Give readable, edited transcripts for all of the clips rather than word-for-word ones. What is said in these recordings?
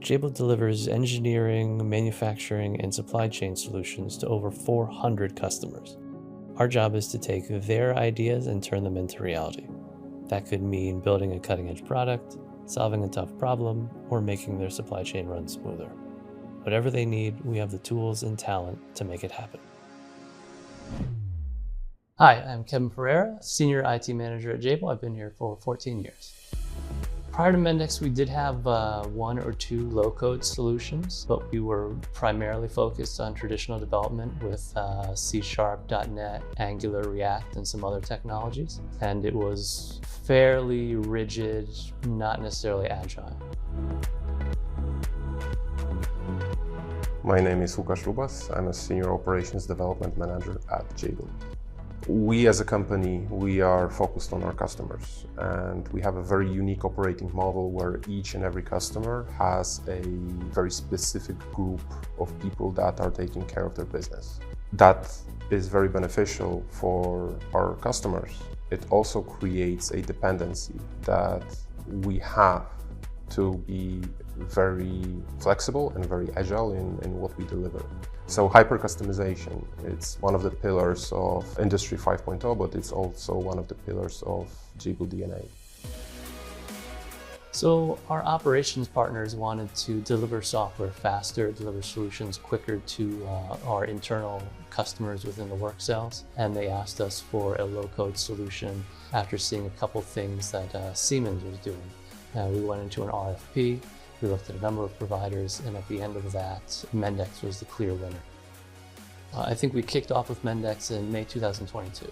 Jabil delivers engineering, manufacturing, and supply chain solutions to over 400 customers. Our job is to take their ideas and turn them into reality. That could mean building a cutting-edge product, solving a tough problem, or making their supply chain run smoother. Whatever they need, we have the tools and talent to make it happen. Hi, I'm Kevin Pereira, Senior IT Manager at Jabil. I've been here for 14 years. Prior to Mendix, we did have one or two low-code solutions, but we were primarily focused on traditional development with C#, .NET, Angular, React, and some other technologies. And it was fairly rigid, not necessarily agile. My name is Łukasz Rubas. I'm a Senior Operations Development Manager at Jabil. We as a company, we are focused on our customers, and we have a very unique operating model where each and every customer has a very specific group of people that are taking care of their business. That is very beneficial for our customers. It also creates a dependency that we have to be very flexible and very agile in what we deliver. So hyper-customization, it's one of the pillars of Industry 5.0, but it's also one of the pillars of Jabil DNA. So our operations partners wanted to deliver software faster, deliver solutions quicker to our internal customers within the work cells. And they asked us for a low-code solution after seeing a couple things that Siemens was doing. We went into an RFP. We looked at a number of providers, and at the end of that, Mendix was the clear winner. I think we kicked off with Mendix in May 2022.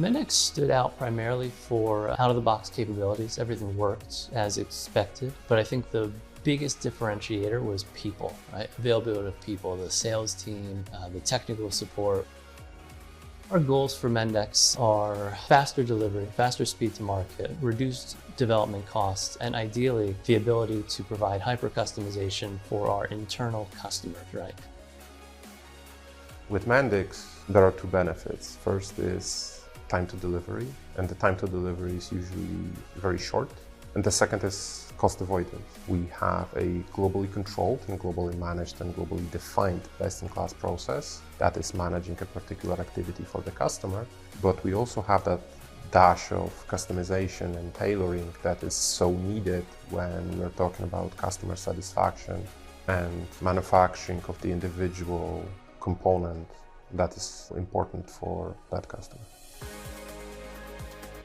Mendix stood out primarily for out-of-the-box capabilities. Everything worked as expected, but I think the biggest differentiator was people, right? Availability of people, the sales team, the technical support. Our goals for Mendix are faster delivery, faster speed to market, reduced development costs, and ideally the ability to provide hyper-customization for our internal customers, right? With Mendix, there are two benefits. First is time to delivery, and the time to delivery is usually very short. And the second is cost avoidance. We have a globally controlled and globally managed and globally defined best-in-class process that is managing a particular activity for the customer, but we also have that dash of customization and tailoring that is so needed when we're talking about customer satisfaction and manufacturing of the individual component that is important for that customer.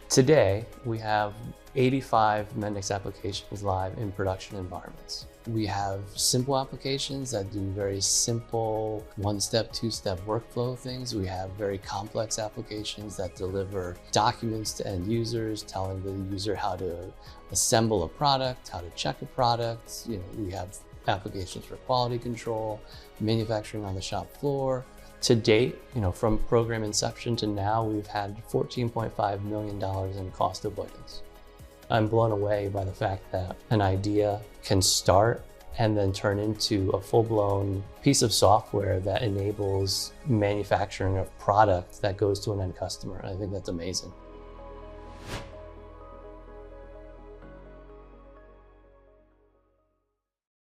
Today, we have 85 Mendix applications live in production environments. We have simple applications that do very simple one-step, two-step workflow things. We have very complex applications that deliver documents to end users, telling the user how to assemble a product, how to check a product. We have applications for quality control, manufacturing on the shop floor. To date, from program inception to now, we've had $14.5 million in cost avoidance. I'm blown away by the fact that an idea can start and then turn into a full-blown piece of software that enables manufacturing of product that goes to an end customer. I think that's amazing.